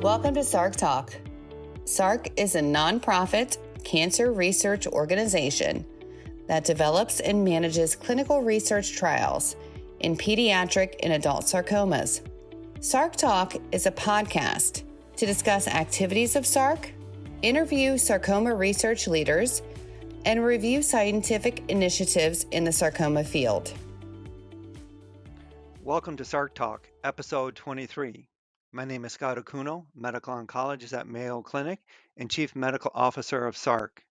Welcome to SARC Talk. SARC is a nonprofit cancer research organization that develops and manages clinical research trials in pediatric and adult sarcomas. SARC Talk is a podcast to discuss activities of SARC, interview sarcoma research leaders, and review scientific initiatives in the sarcoma field. Welcome to SARC Talk, episode 23. My name is Scott Okuno, medical oncologist at Mayo Clinic and chief medical officer of SARC.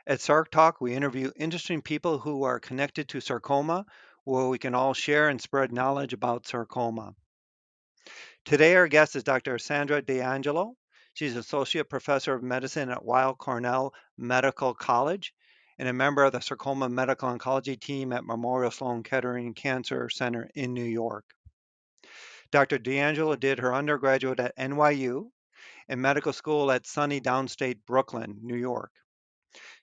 At SARC Talk, we interview interesting people who are connected to sarcoma, where we can all share and spread knowledge about sarcoma. Today, our guest is Dr. Sandra D'Angelo. She's associate professor of medicine at Weill Cornell Medical College and a member of the sarcoma medical oncology team at Memorial Sloan Kettering Cancer Center in New York. Dr. D'Angelo did her undergraduate at NYU and medical school at sunny downstate Brooklyn, New York.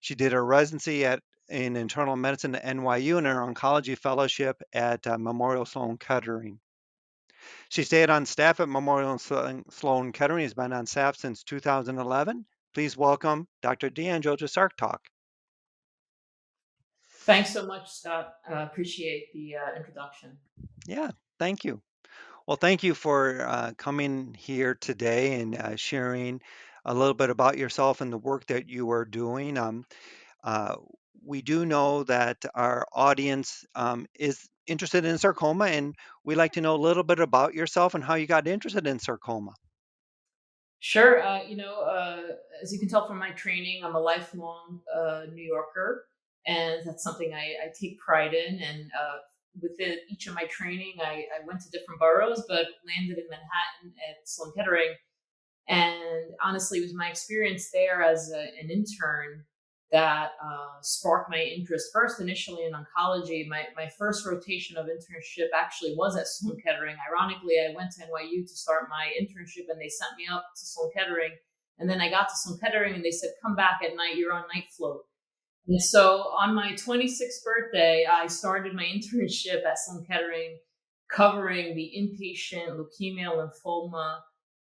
She did her residency in internal medicine at NYU and her oncology fellowship at Memorial Sloan Kettering. She stayed on staff at Memorial Sloan Kettering, has been on staff since 2011. Please welcome Dr. D'Angelo to SARC Talk. Thanks so much, Scott. Appreciate the introduction. Yeah, thank you. Well, thank you for coming here today and sharing a little bit about yourself and the work that you are doing. We do know that our audience is interested in sarcoma, and we'd like to know a little bit about yourself and how you got interested in sarcoma. Sure. As you can tell from my training, I'm a lifelong New Yorker, and that's something I take pride in. And within each of my training, I went to different boroughs, but landed in Manhattan at Sloan Kettering. And honestly, it was my experience there as an intern that sparked my interest first initially in oncology. My first rotation of internship actually was at Sloan Kettering. Ironically, I went to NYU to start my internship and they sent me up to Sloan Kettering. And then I got to Sloan Kettering and they said, come back at night, you're on night float. And so on my 26th birthday, I started my internship at Sloan Kettering covering the inpatient leukemia, lymphoma,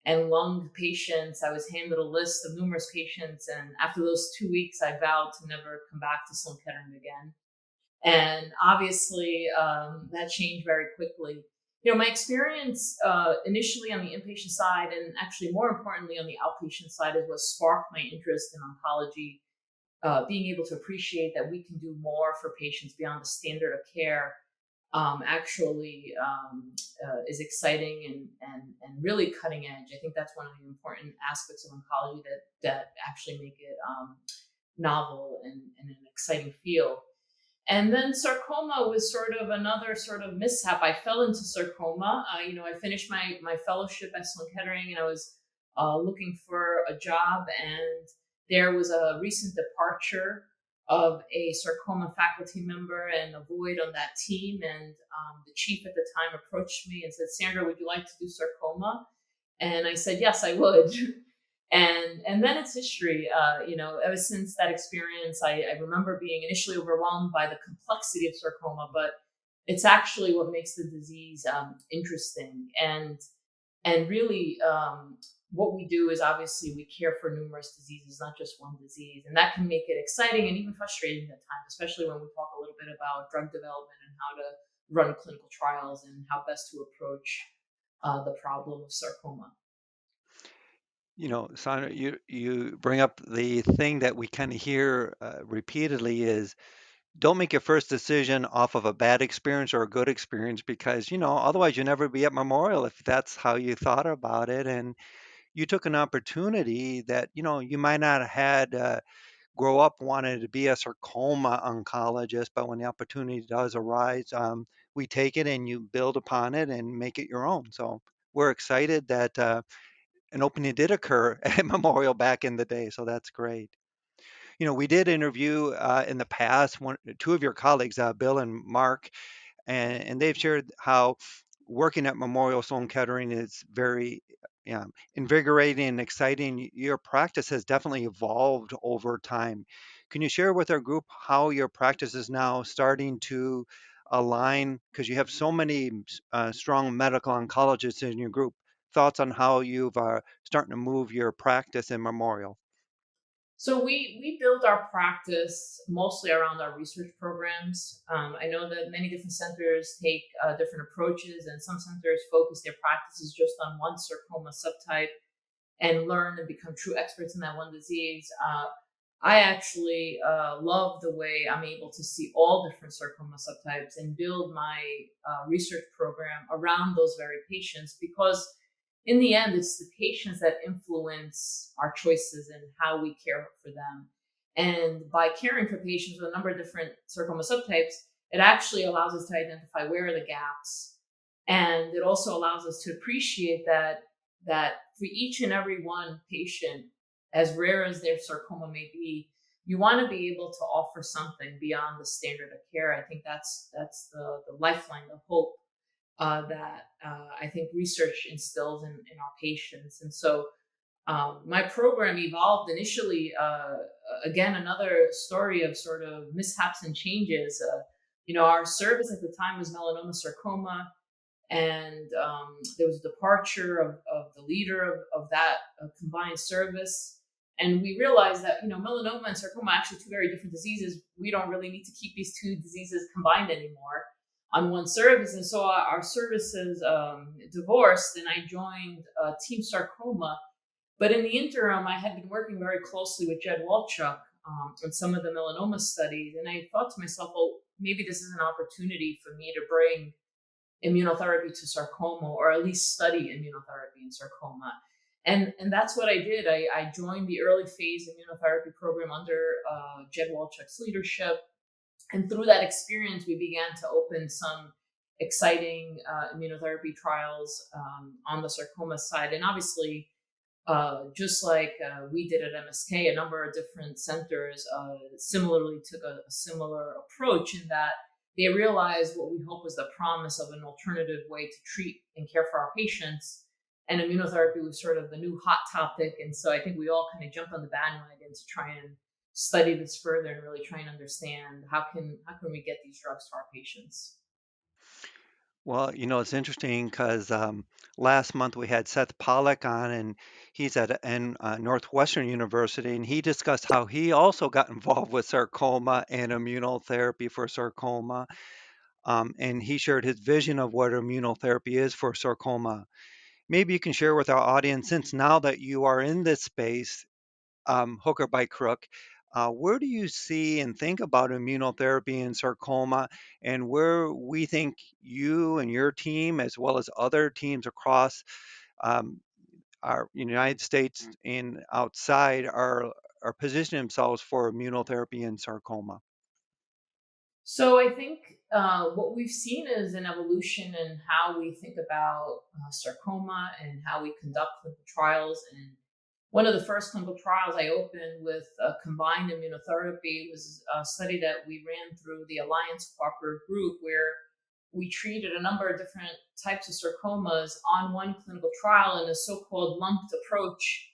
and lung patients. I was handed a list of numerous patients. And after those 2 weeks, I vowed to never come back to Sloan Kettering again. And obviously, that changed very quickly. You know, my experience initially on the inpatient side, and actually more importantly on the outpatient side, is what sparked my interest in oncology. Being able to appreciate that we can do more for patients beyond the standard of care is exciting and really cutting edge. I think that's one of the important aspects of oncology that actually make it novel and an exciting field. And then sarcoma was sort of another sort of mishap. I fell into sarcoma. I finished my fellowship at Sloan Kettering, and I was looking for a job, and there was a recent departure of a sarcoma faculty member and a void on that team. And the chief at the time approached me and said, Sandra, would you like to do sarcoma? And I said, yes, I would. And then it's history. Ever since that experience, I remember being initially overwhelmed by the complexity of sarcoma, but it's actually what makes the disease interesting. And really, what we do is obviously we care for numerous diseases, not just one disease. And that can make it exciting and even frustrating at times, especially when we talk a little bit about drug development and how to run clinical trials and how best to approach the problem of sarcoma. You know, Sandra, you bring up the thing that we kind of hear repeatedly is don't make your first decision off of a bad experience or a good experience because, otherwise you'll never be at Memorial if that's how you thought about it. And you took an opportunity that, you might not have had grow up wanting to be a sarcoma oncologist, but when the opportunity does arise, we take it and you build upon it and make it your own. So we're excited that an opening did occur at Memorial back in the day. So that's great. We did interview in the past two of your colleagues, Bill and Mark, and they've shared how working at Memorial Sloan Kettering is very invigorating and exciting. Your practice has definitely evolved over time. Can you share with our group how your practice is now starting to align? Because you have so many strong medical oncologists in your group, thoughts on how you've starting to move your practice in Memorial. So we build our practice mostly around our research programs. I know that many different centers take different approaches, and some centers focus their practices just on one sarcoma subtype and learn and become true experts in that one disease. I actually love the way I'm able to see all different sarcoma subtypes and build my research program around those very patients, because in the end, it's the patients that influence our choices and how we care for them. And by caring for patients with a number of different sarcoma subtypes, it actually allows us to identify where are the gaps. And it also allows us to appreciate that for each and every one patient, as rare as their sarcoma may be, you want to be able to offer something beyond the standard of care. I think that's the lifeline, the hope that I think research instills in our patients. And so my program evolved initially, again, another story of sort of mishaps and changes. Our service at the time was melanoma sarcoma, and there was a departure of the leader of that combined service. And we realized that, melanoma and sarcoma are actually two very different diseases. We don't really need to keep these two diseases combined anymore on one service. And so our services divorced, and I joined Team Sarcoma. But in the interim, I had been working very closely with Jed Walchuk on some of the melanoma studies. And I thought to myself, well, maybe this is an opportunity for me to bring immunotherapy to sarcoma, or at least study immunotherapy in sarcoma. And that's what I did. I joined the early phase immunotherapy program under Jed Walchuk's leadership. And through that experience, we began to open some exciting immunotherapy trials on the sarcoma side. And obviously, just like we did at MSK, a number of different centers similarly took a similar approach, in that they realized what we hope was the promise of an alternative way to treat and care for our patients. And immunotherapy was sort of the new hot topic. And so I think we all kind of jumped on the bandwagon to try and study this further and really try and understand how can we get these drugs to our patients. Well, it's interesting because last month we had Seth Pollack on, and he's at Northwestern University, and he discussed how he also got involved with sarcoma and immunotherapy for sarcoma. And he shared his vision of what immunotherapy is for sarcoma. Maybe you can share with our audience, since now that you are in this space, hook or by crook, where do you see and think about immunotherapy and sarcoma, and where we think you and your team, as well as other teams across um, our United States and outside, are positioning themselves for immunotherapy and sarcoma? So I think what we've seen is an evolution in how we think about sarcoma and how we conduct clinical trials. And one of the first clinical trials I opened with combined immunotherapy was a study that we ran through the Alliance Cooperative Group, where we treated a number of different types of sarcomas on one clinical trial in a so-called lumped approach.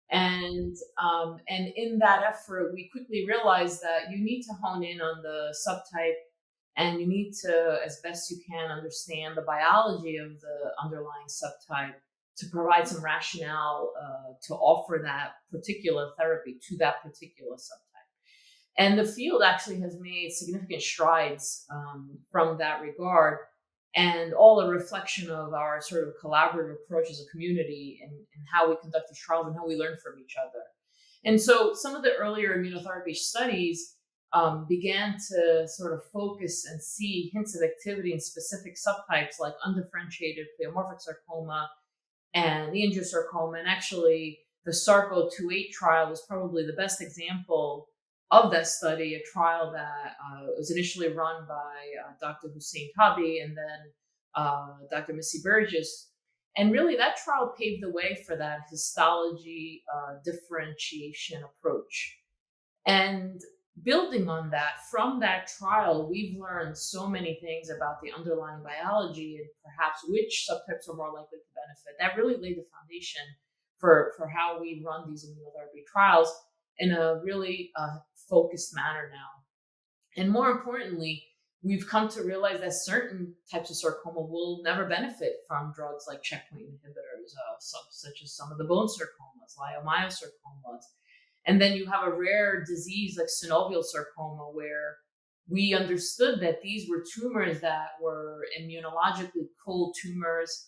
And in that effort, we quickly realized that you need to hone in on the subtype, and you need to, as best you can, understand the biology of the underlying subtype to provide some rationale to offer that particular therapy to that particular subtype. And the field actually has made significant strides from that regard, and all a reflection of our sort of collaborative approach as a community and how we conduct these trials and how we learn from each other. And so some of the earlier immunotherapy studies began to sort of focus and see hints of activity in specific subtypes like undifferentiated pleomorphic sarcoma and the angiosarcoma. And actually, the SARC-028 trial was probably the best example of that study, a trial that was initially run by Dr. Hussein Tabi and then Dr. Missy Burgess. And really, that trial paved the way for that histology differentiation approach. And building on that, from that trial, we've learned so many things about the underlying biology and perhaps which subtypes are more likely to benefit. That really laid the foundation for how we run these immunotherapy trials in a really focused manner now. And more importantly, we've come to realize that certain types of sarcoma will never benefit from drugs like checkpoint inhibitors. tumors, such as some of the bone sarcomas, leiomyosarcomas. And then you have a rare disease like synovial sarcoma, where we understood that these were tumors that were immunologically cold tumors,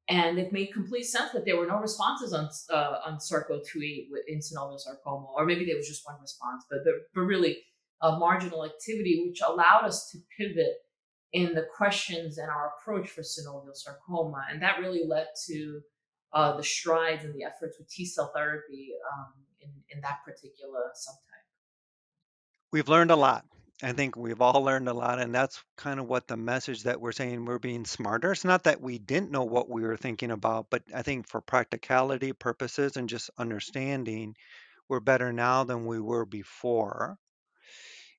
and it made complete sense that there were no responses on SARC-028 in synovial sarcoma, or maybe there was just one response, but really marginal activity, which allowed us to pivot in the questions and our approach for synovial sarcoma, and that really led to the strides and the efforts with T-cell therapy in that particular subtype. We've learned a lot. I think we've all learned a lot, and that's kind of what the message that we're saying, we're being smarter. It's not that we didn't know what we were thinking about, but I think for practicality purposes and just understanding, we're better now than we were before.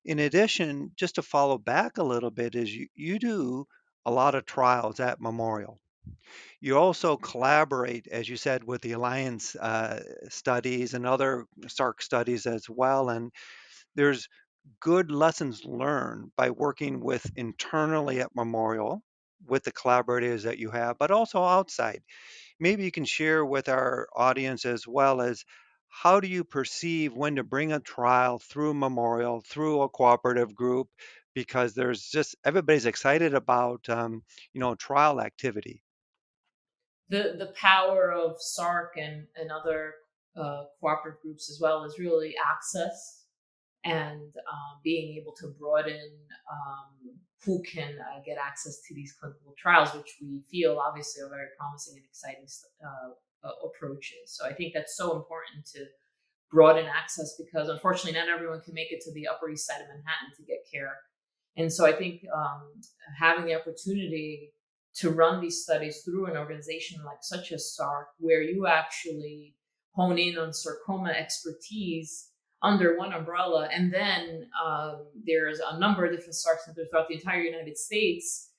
In addition, just to follow back a little bit, is you do a lot of trials at Memorial. You also collaborate, as you said, with the Alliance studies and other SARC studies as well. And there's good lessons learned by working with internally at Memorial with the collaborators that you have, but also outside. Maybe you can share with our audience as well as how do you perceive when to bring a trial through Memorial, through a cooperative group, because there's just everybody's excited about trial activity. The power of SARC and other cooperative groups as well is really access and being able to broaden who can get access to these clinical trials, which we feel obviously are very promising and exciting approaches. So I think that's so important to broaden access, because unfortunately not everyone can make it to the Upper East Side of Manhattan to get care. And so I think having the opportunity to run these studies through an organization like such as SARC, where you actually hone in on sarcoma expertise under one umbrella, and then there's a number of different SARC centers throughout the entire United States.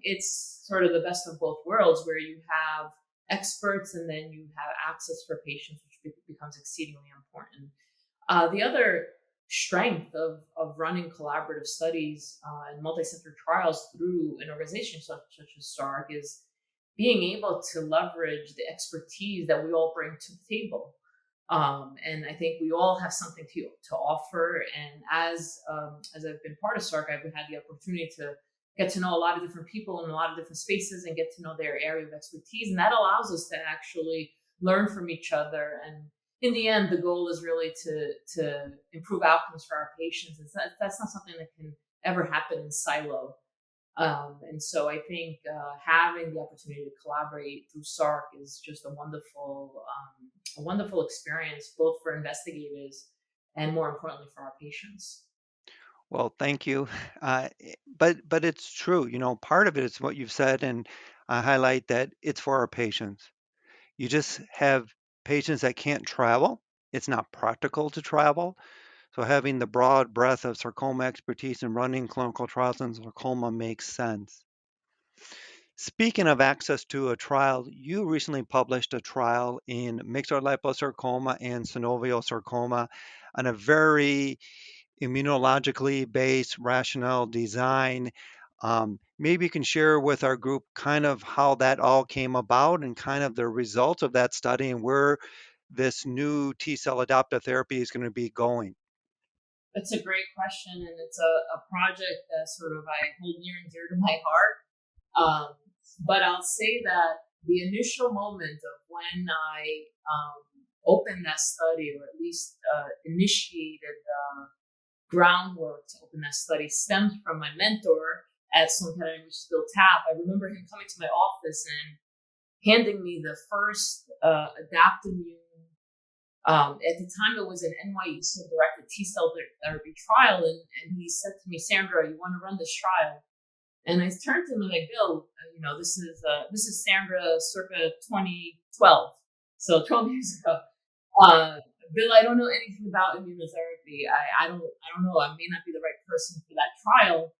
It's sort of the best of both worlds, where you have experts and then you have access for patients, which becomes exceedingly important. The other strength of running collaborative studies and multi-center trials through an organization such as SARC is being able to leverage the expertise that we all bring to the table. And I think we all have something to offer. And as I've been part of SARC, I've had the opportunity to get to know a lot of different people in a lot of different spaces and get to know their area of expertise. And that allows us to actually learn from each other. And in the end, the goal is really to improve outcomes for our patients. And that's not something that can ever happen in silo. And so I think having the opportunity to collaborate through SARC is just a wonderful experience, both for investigators and, more importantly, for our patients. Well, thank you. But it's true. Part of it is what you've said, and I highlight that it's for our patients. You just have patients that can't travel. It's not practical to travel. So having the broad breadth of sarcoma expertise and running clinical trials in sarcoma makes sense. Speaking of access to a trial, you recently published a trial in mixed liposarcoma and synovial sarcoma on a very immunologically based rationale design. Maybe you can share with our group kind of how that all came about and kind of the results of that study and where this new T-cell adaptive therapy is going to be going. That's a great question, and it's a project that sort of I hold near and dear to my heart. But I'll say that the initial moment of when I opened that study, or at least initiated groundwork to open that study, stemmed from my mentor at Sloan, Kettering, which is Bill Tapp. I remember him coming to my office and handing me the first Adaptimmune. At the time, it was an NYU directed T-cell therapy trial, and he said to me, "Sandra, you want to run this trial?" And I turned to him and like, "Bill, this is Sandra circa 2012, so 12 years ago. Bill, I don't know anything about immunotherapy. I don't know. I may not be the right person for that trial."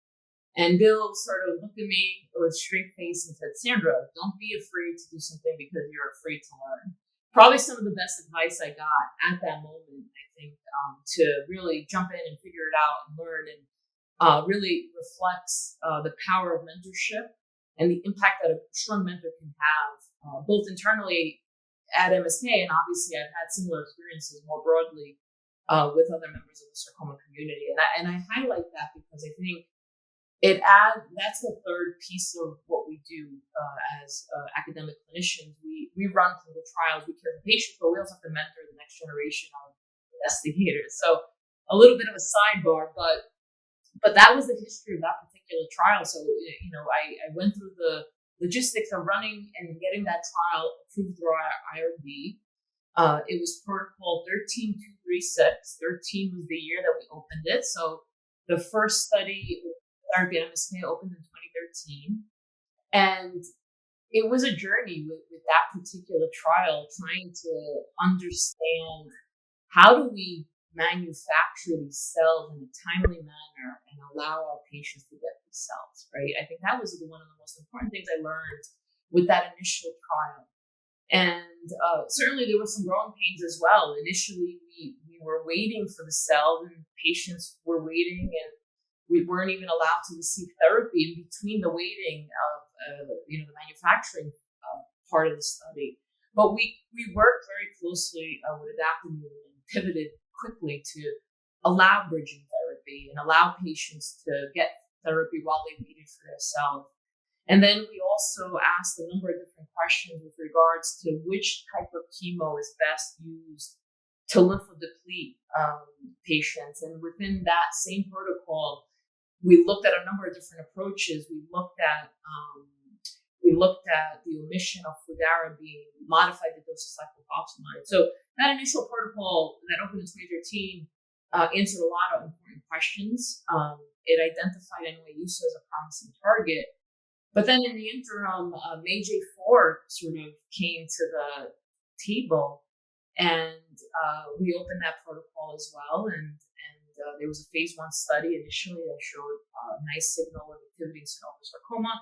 And Bill sort of looked at me with a straight face and said, "Sandra, don't be afraid to do something because you're afraid to learn." Probably some of the best advice I got at that moment, I think, to really jump in and figure it out and learn, and really reflects the power of mentorship and the impact that a strong mentor can have both internally at MSK, and obviously I've had similar experiences more broadly with other members of the sarcoma community. And I highlight that because I think that's the third piece of what we do as academic clinicians. We run clinical trials, we care for patients, but we also have to mentor the next generation of investigators. So a little bit of a sidebar, but that was the history of that particular trial. So I went through the logistics of running and getting that trial approved through our IRB. It was protocol 13236. 13 was the year that we opened it. So the first study, therapy at MSK, opened in 2013. And it was a journey with that particular trial, trying to understand how do we manufacture these cells in a timely manner and allow our patients to get these cells, right? I think that was one of the most important things I learned with that initial trial. And certainly there were some growing pains as well. Initially, we were waiting for the cells, and patients were waiting, and we weren't even allowed to receive therapy in between the waiting of the manufacturing part of the study. But we worked very closely with Adaptimmune and pivoted quickly to allow bridging therapy and allow patients to get therapy while they waited for their cells. And then we also asked a number of different questions with regards to which type of chemo is best used to lymphodeplete patients. And within that same protocol, we looked at a number of different approaches. We looked at the omission of fludarabine, modified the dose of cyclophosphamide. So that initial protocol that opened in 2013 answered a lot of important questions. It identified NY-ESO as a promising target. But then in the interim, MAGE-A4 sort of came to the table, and we opened that protocol as well. And there was a phase 1 study initially that showed a nice signal of activity in synovial sarcoma.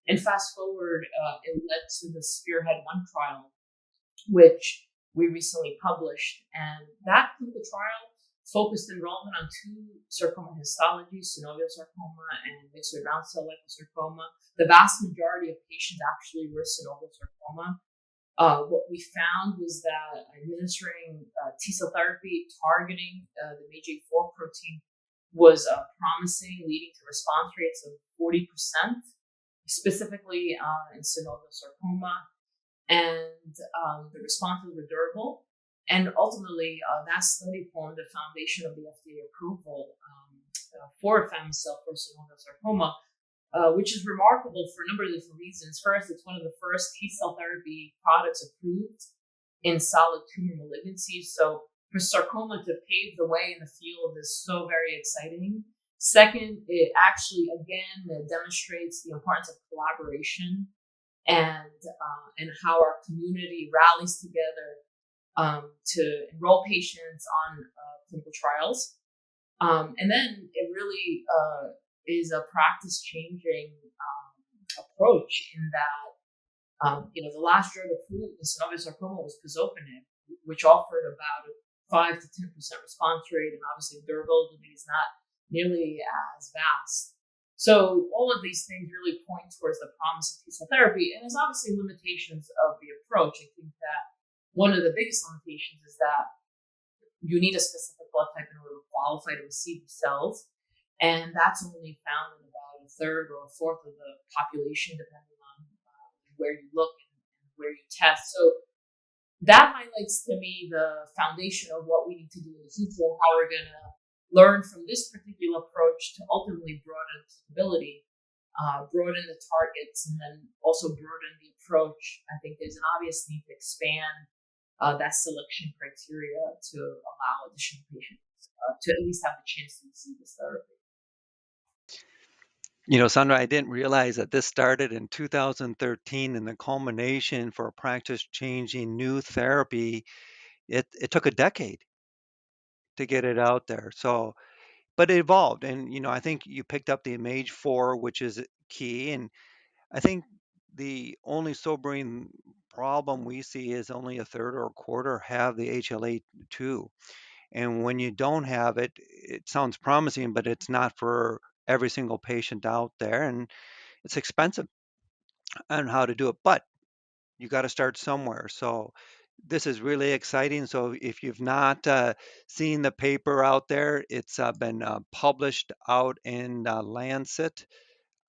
And fast forward, it led to the Spearhead-1 trial, which we recently published. And that clinical trial focused enrollment on 2 sarcoma histologies, synovial sarcoma and mixed round cell liposarcoma. The vast majority of patients actually were synovial sarcoma. What we found was that administering T-cell therapy targeting the MAGE-A4 protein was promising, leading to response rates of 40%, specifically in synovial sarcoma. And the responses were durable. And ultimately, that study formed the foundation of the FDA approval for afami-cel for synovial sarcoma, which is remarkable for a number of different reasons. First, it's one of the first T-cell therapy products approved in solid tumor malignancies. So for sarcoma to pave the way in the field is so very exciting. Second, it actually, again, demonstrates the importance of collaboration and how our community rallies together to enroll patients on clinical trials. And then it really is a practice-changing approach in that, the last drug approved in synovial sarcoma was pazopanib, which offered about a 5 to 10% response rate, and obviously durability is not nearly as vast. So all of these things really point towards the promise of T-cell therapy, and there's obviously limitations of the approach. I think that one of the biggest limitations is that you need a specific blood type in order to qualify to receive the cells. And that's only found in about a third or a fourth of the population, depending on where you look and where you test. So that highlights to me the foundation of what we need to do in the future and how we're going to learn from this particular approach to ultimately broaden applicability, broaden the targets, and then also broaden the approach. I think there's an obvious need to expand that selection criteria to allow additional patients to at least have the chance to receive this therapy. Sandra, I didn't realize that this started in 2013, and the culmination for a practice-changing new therapy, it took a decade to get it out there. So, but it evolved, and I think you picked up the MAGE-4, which is key, and I think the only sobering problem we see is only a third or a quarter have the HLA-2. And when you don't have it, it sounds promising, but it's not for every single patient out there, and it's expensive on how to do it. But You got to start somewhere. So this is really exciting. So if you've not seen the paper out there, it's been published out in Lancet.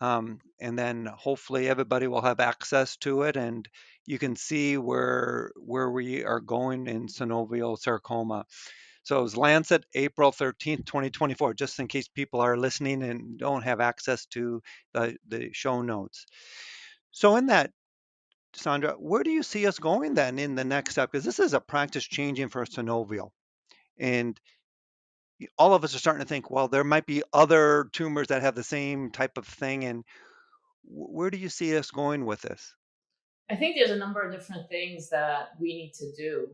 And then hopefully everybody will have access to it, and you can see where we are going in synovial sarcoma. So it was Lancet, April 13th, 2024, just in case people are listening and don't have access to the show notes. So in that, Sandra, where do you see us going then in the next step? Because this is a practice changing for synovial. And all of us are starting to think, well, there might be other tumors that have the same type of thing. And where do you see us going with this? I think there's a number of different things that we need to do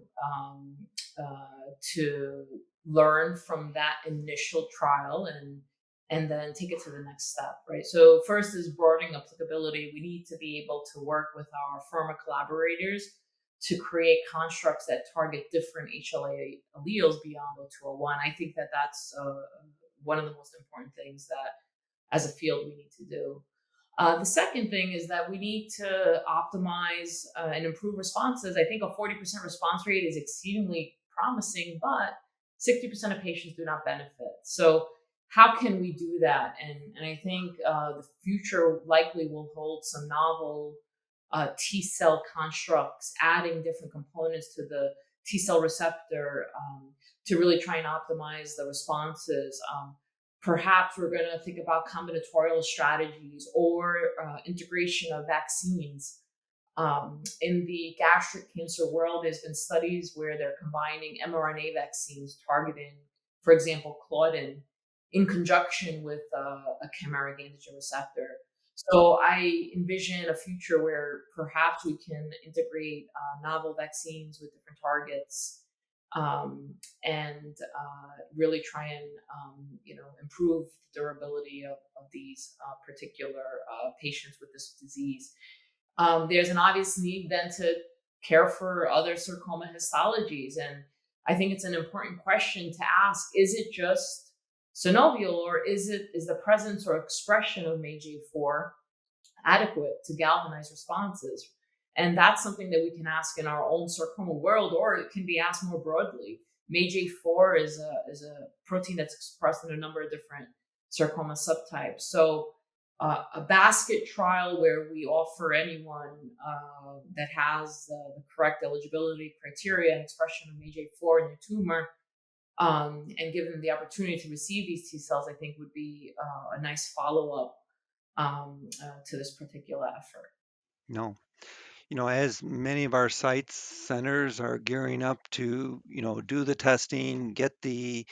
to learn from that initial trial and then take it to the next step, right? So first is broadening applicability. We need to be able to work with our pharma collaborators to create constructs that target different HLA alleles beyond O201. I think that that's one of the most important things that as a field we need to do. The second thing is that we need to optimize and improve responses. I think a 40% response rate is exceedingly promising, but 60% of patients do not benefit. So how can we do that? And I think the future likely will hold some novel T cell constructs, adding different components to the T cell receptor to really try and optimize the responses. Perhaps we're going to think about combinatorial strategies or integration of vaccines. In the gastric cancer world, there's been studies where they're combining mRNA vaccines targeting, for example, Claudin in conjunction with a chimeric antigen receptor. So I envision a future where perhaps we can integrate novel vaccines with different targets and really try and improve the durability of these particular patients with this disease. There's an obvious need then to care for other sarcoma histologies, and I think it's an important question to ask: is it just synovial, or is the presence or expression of MAGE-A4 adequate to galvanize responses? And that's something that we can ask in our own sarcoma world, or it can be asked more broadly. MAGE-A4 is a protein that's expressed in a number of different sarcoma subtypes. So a basket trial where we offer anyone that has the correct eligibility criteria and expression of MAGE-A4 in their tumor, and give them the opportunity to receive these T cells, I think would be a nice follow-up to this particular effort. No. As many of our sites, centers are gearing up to, do the testing, get the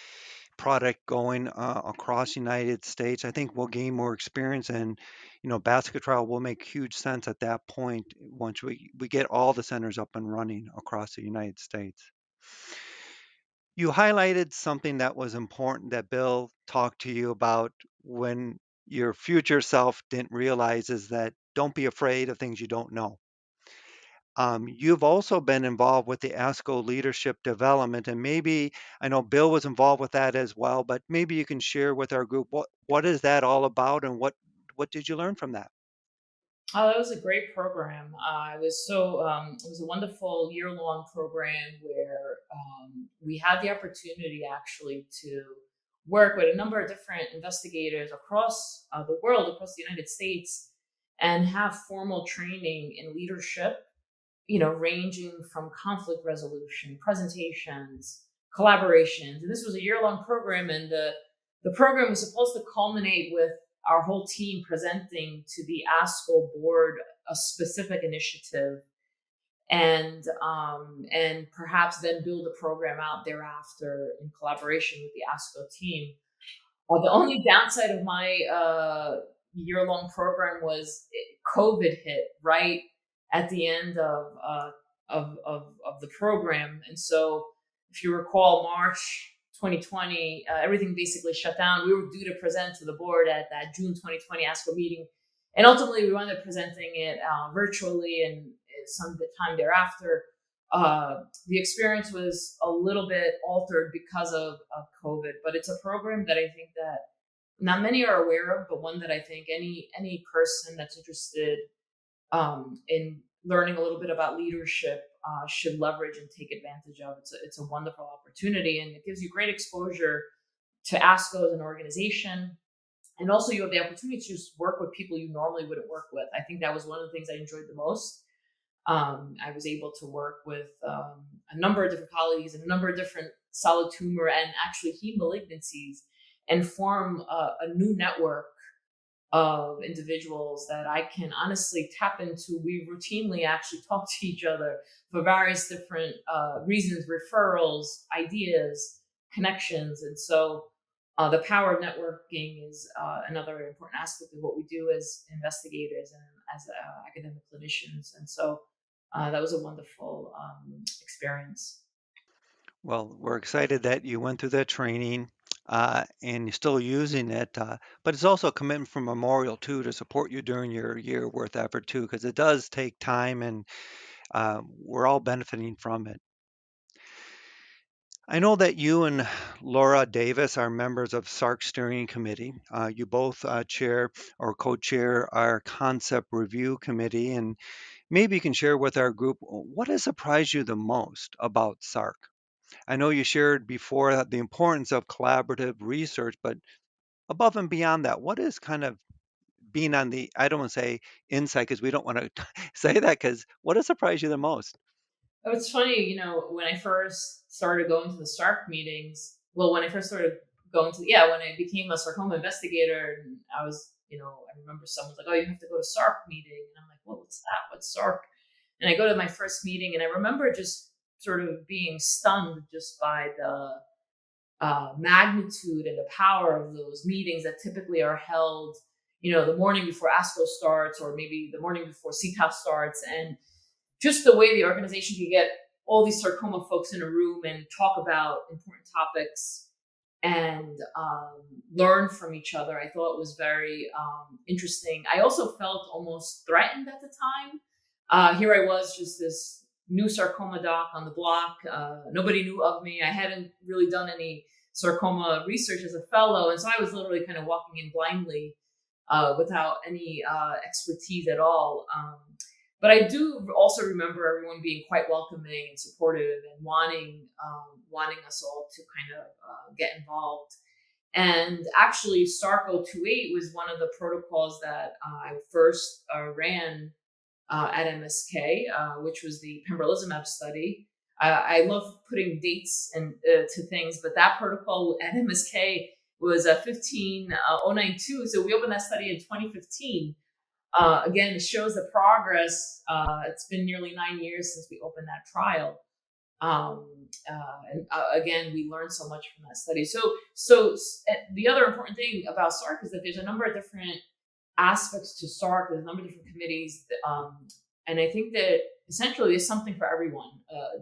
product going across the United States, I think we'll gain more experience, and, basket trial will make huge sense at that point once we get all the centers up and running across the United States. You highlighted something that was important that Bill talked to you about when your future self didn't realize, is that don't be afraid of things you don't know. You've also been involved with the ASCO Leadership Development, and maybe I know Bill was involved with that as well, but maybe you can share with our group what is that all about, and what did you learn from that? Oh, that was a great program. It was a wonderful year-long program where we had the opportunity actually to work with a number of different investigators across the world, across the United States, and have formal training in leadership, ranging from conflict resolution, presentations, collaborations. And this was a year-long program, and the program was supposed to culminate with our whole team presenting to the ASCO board a specific initiative, and perhaps then build a program out thereafter in collaboration with the ASCO team. The only downside of my year-long program was COVID hit right at the end of the program, and so if you recall, March 2020, everything basically shut down. We were due to present to the board at that June 2020 ASCO meeting, and ultimately we wound up presenting it virtually and some time thereafter. The experience was a little bit altered because of COVID, but it's a program that I think that not many are aware of, but one that I think any person that's interested in learning a little bit about leadership should leverage and take advantage of. It's a wonderful opportunity, and it gives you great exposure to ASCO as an organization. And also, you have the opportunity to just work with people you normally wouldn't work with. I think that was one of the things I enjoyed the most. I was able to work with a number of different colleagues and a number of different solid tumor and actually heme malignancies, and form a new network of individuals that I can honestly tap into. We routinely actually talk to each other for various different reasons, referrals, ideas, connections. And so the power of networking is another important aspect of what we do as investigators and as academic clinicians. And so that was a wonderful experience. Well, we're excited that you went through that training and you're still using it. But it's also a commitment from Memorial too to support you during your year worth effort too, because it does take time and we're all benefiting from it. I know that you and Laura Davis are members of SARC Steering Committee. You both chair or co-chair our Concept Review Committee, and maybe you can share with our group what has surprised you the most about SARC. I know you shared before the importance of collaborative research, but above and beyond that, what is kind of being on the, I don't want to say insight because we don't want to say that, because what has surprised you the most? Oh, it's funny, when I first started going to the SARC meetings, well, when I first started going to, yeah, when I became a sarcoma investigator, and I was, I remember someone's like, oh, you have to go to SARC meeting. And I'm like, well, what's that? What's SARC? And I go to my first meeting, and I remember just sort of being stunned just by the magnitude and the power of those meetings that typically are held, the morning before ASCO starts, or maybe the morning before CTAP starts. And just the way the organization can get all these sarcoma folks in a room and talk about important topics and learn from each other, I thought was very interesting. I also felt almost threatened at the time. Here I was, just this new sarcoma doc on the block. Nobody knew of me. I hadn't really done any sarcoma research as a fellow. And so I was literally kind of walking in blindly without any expertise at all. But I do also remember everyone being quite welcoming and supportive and wanting us all to kind of get involved. And actually, SARC 028 was one of the protocols that I first ran at MSK, which was the pembrolizumab study. I love putting dates and to things, but that protocol at MSK was 15092. So we opened that study in 2015. Again, it shows the progress. It's been nearly 9 years since we opened that trial. And again, we learned so much from that study. So the other important thing about SARC is that there's a number of different aspects to SARC. There's a number of different committees. And I think that essentially there's something for everyone,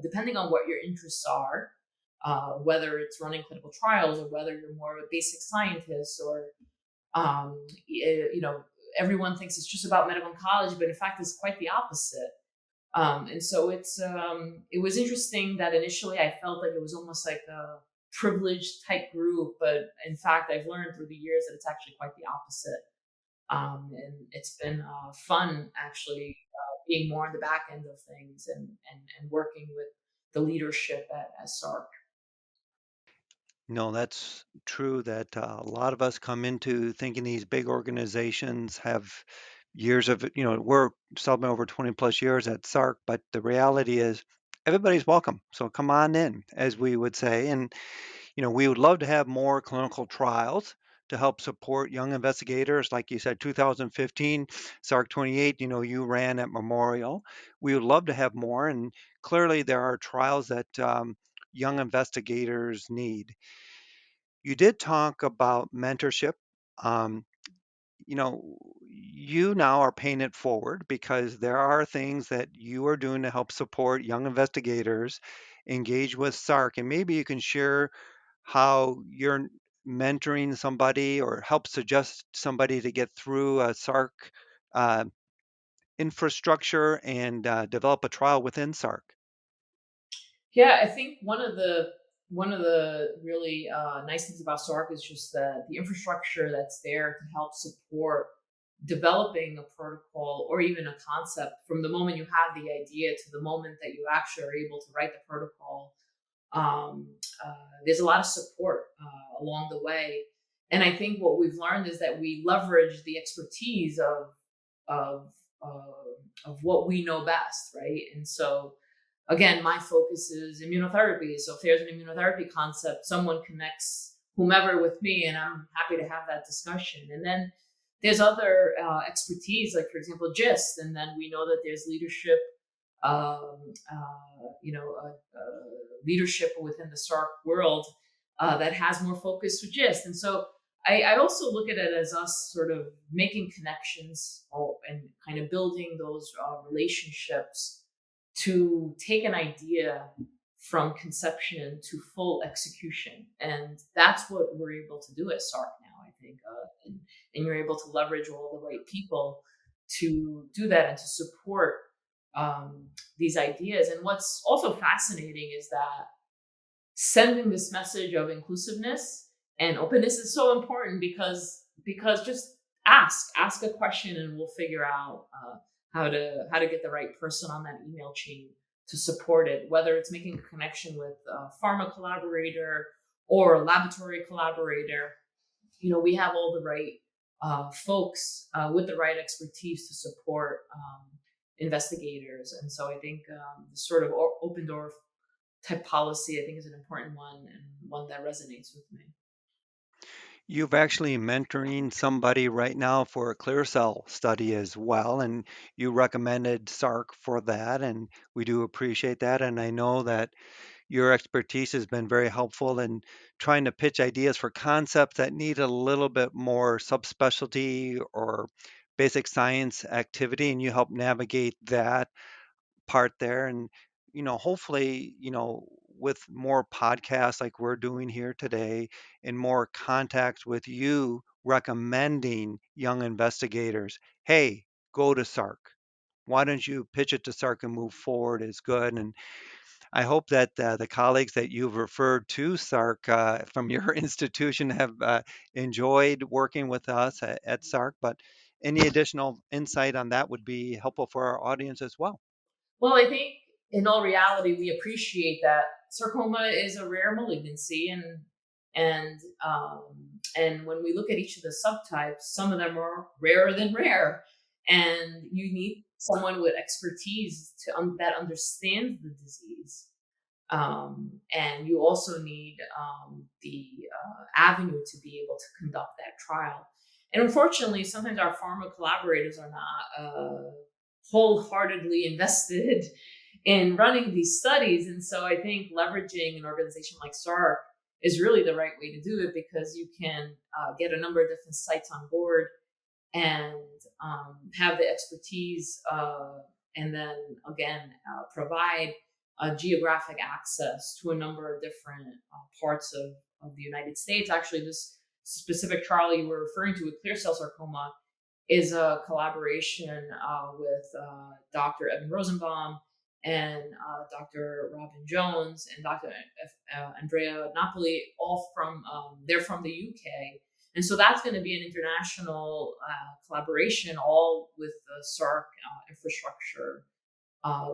depending on what your interests are, whether it's running clinical trials or whether you're more of a basic scientist or, everyone thinks it's just about medical oncology, but in fact, it's quite the opposite. And so it was interesting that initially I felt like it was almost like a privileged type group, but in fact, I've learned through the years that it's actually quite the opposite. And it's been fun actually being more on the back end of things and working with the leadership at SARC. No, that's true that a lot of us come into thinking these big organizations have years of, we're celebrating over 20 plus years at SARC, but the reality is everybody's welcome. So come on in, as we would say. And, we would love to have more clinical trials to help support young investigators. Like you said, 2015, SARC 28, you ran at Memorial. We would love to have more. And clearly there are trials that young investigators need. You did talk about mentorship. Um, you now are paying it forward because there are things that you are doing to help support young investigators engage with SARC. And maybe you can share how you're mentoring somebody or help suggest somebody to get through a SARC uh, infrastructure and develop a trial within SARC. Yeah, I think one of the really nice things about SARC is just the infrastructure that's there to help support developing a protocol or even a concept, from the moment you have the idea to the moment that you actually are able to write the protocol, um, there's a lot of support along the way. And I think what we've learned is that we leverage the expertise of of what we know best, right? And so, again, my focus is immunotherapy. So if there's an immunotherapy concept, someone connects whomever with me, and I'm happy to have that discussion. And then there's other expertise, like for example, GIST, and then we know that there's leadership, leadership within the SARC world that has more focus with GIST. And so I also look at it as us sort of making connections and kind of building those relationships to take an idea from conception to full execution. And that's what we're able to do at SARC now, I think. And you're able to leverage all the right people to do that and to support these ideas. And what's also fascinating is that sending this message of inclusiveness and openness is so important, because just ask a question and we'll figure out how to get the right person on that email chain to support it, whether it's making a connection with a pharma collaborator or a laboratory collaborator. We have all the right folks with the right expertise to support investigators. And so I think the sort of open door type policy, I think, is an important one, and one that resonates with me. You've actually mentoring somebody right now for a clear cell study as well, and you recommended SARC for that, and we do appreciate that. And I know that your expertise has been very helpful in trying to pitch ideas for concepts that need a little bit more subspecialty or basic science activity, and you help navigate that part there. And hopefully, with more podcasts like we're doing here today and more contact with you recommending young investigators, hey, go to SARC. Why don't you pitch it to SARC and move forward is good. And I hope that the colleagues that you've referred to SARC from your institution have enjoyed working with us at SARC. But any additional insight on that would be helpful for our audience as well. Well, I think in all reality, we appreciate that sarcoma is a rare malignancy, and and when we look at each of the subtypes, some of them are rarer than rare, and you need someone with expertise that understands the disease, and you also need the avenue to be able to conduct that trial. And unfortunately, sometimes our pharma collaborators are not wholeheartedly invested in running these studies. And so I think leveraging an organization like SARC is really the right way to do it, because you can get a number of different sites on board and have the expertise, and then again provide geographic access to a number of different parts of the United States. Actually, this specific trial you were referring to with clear cell sarcoma is a collaboration with Dr. Evan Rosenbaum and Dr. Robin Jones and Dr. Andrea Napoli, all from, they're from the UK. And so that's going to be an international collaboration, all with the SARC infrastructure,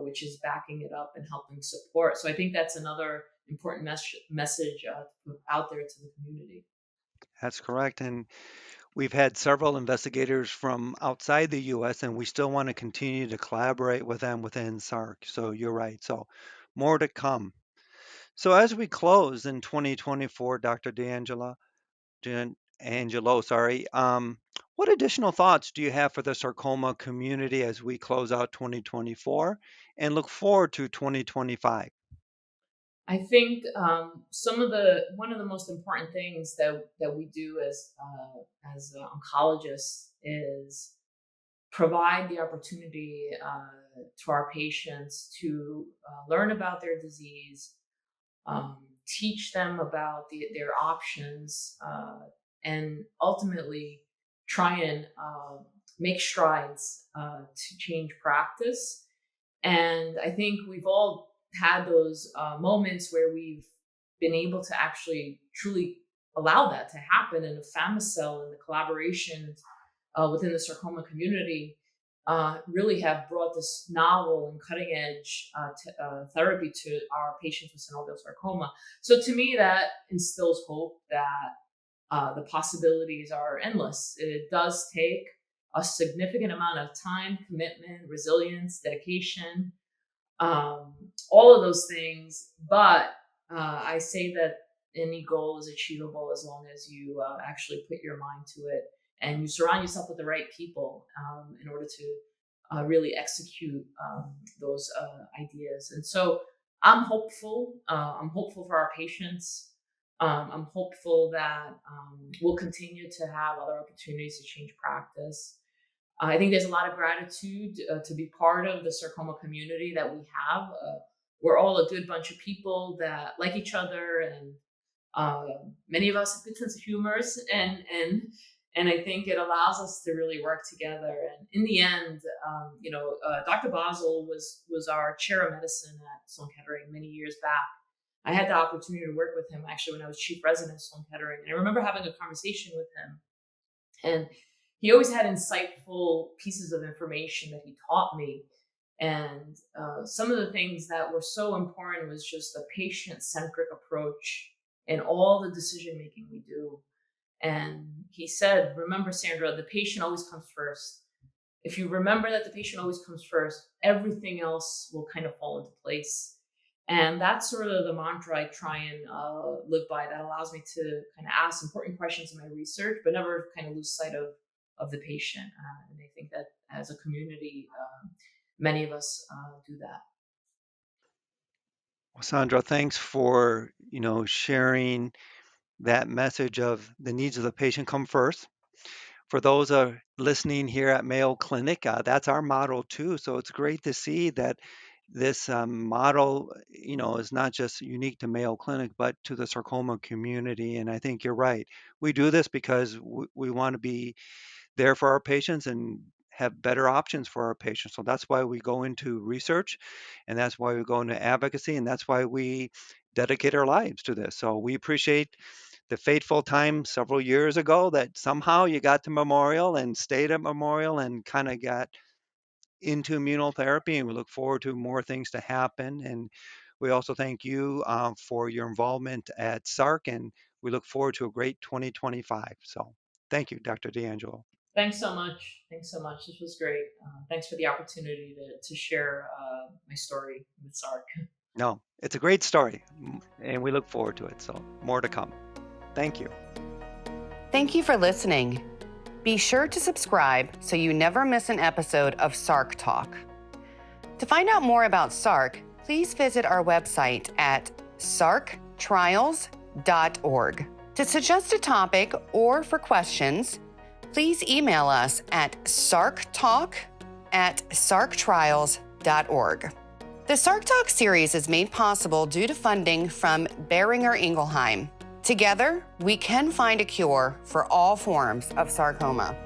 which is backing it up and helping support. So I think that's another important message to put out there to the community. That's correct. And we've had several investigators from outside the US, and we still want to continue to collaborate with them within SARC. So you're right. So more to come. So as we close in 2024, Dr. D'Angelo, sorry, what additional thoughts do you have for the sarcoma community as we close out 2024 and look forward to 2025? I think one of the most important things that we do as oncologists is provide the opportunity to our patients to learn about their disease, teach them about their options, and ultimately try and make strides to change practice. And I think we've all had those moments where we've been able to actually truly allow that to happen. And Afami-cel and the collaboration within the sarcoma community really have brought this novel and cutting edge therapy to our patients with synovial sarcoma. So to me, that instills hope that the possibilities are endless. It does take a significant amount of time, commitment, resilience, dedication, all of those things. But I say that any goal is achievable as long as you actually put your mind to it and you surround yourself with the right people in order to really execute those ideas. And so I'm hopeful. I'm hopeful for our patients. I'm hopeful that we'll continue to have other opportunities to change practice. I think there's a lot of gratitude to be part of the sarcoma community that we have. We're all a good bunch of people that like each other, and many of us have good sense of humors, and I think it allows us to really work together. And in the end, Dr. Basel was our chair of medicine at Sloan Kettering many years back. I had the opportunity to work with him actually when I was chief resident at Sloan Kettering, and I remember having a conversation with him, and he always had insightful pieces of information that he taught me. And some of the things that were so important was just a patient-centric approach in all the decision-making we do. And he said, remember, Sandra, the patient always comes first. If you remember that the patient always comes first, everything else will kind of fall into place. And that's sort of the mantra I try and live by, that allows me to kind of ask important questions in my research, but never kind of lose sight of the patient. And I think that as a community, many of us do that. Well, Sandra, thanks for, sharing that message of the needs of the patient come first. For those listening here at Mayo Clinic, that's our motto too. So it's great to see that this model, is not just unique to Mayo Clinic, but to the sarcoma community. And I think you're right. We do this because we want to be there for our patients and have better options for our patients. So that's why we go into research, and that's why we go into advocacy, and that's why we dedicate our lives to this. So we appreciate the fateful time several years ago that somehow you got to Memorial and stayed at Memorial and kind of got into immunotherapy, and we look forward to more things to happen. And we also thank you for your involvement at SARC, and we look forward to a great 2025. So thank you, Dr. D'Angelo. Thanks so much. Thanks so much. This was great. Thanks for the opportunity to share my story with SARC. No, it's a great story, and we look forward to it. So more to come. Thank you. Thank you for listening. Be sure to subscribe so you never miss an episode of SARC Talk. To find out more about SARC, please visit our website at sarctrials.org. To suggest a topic or for questions, please email us at sarctalk@sarctrials.org. The SARC Talk series is made possible due to funding from Boehringer Ingelheim. Together, we can find a cure for all forms of sarcoma.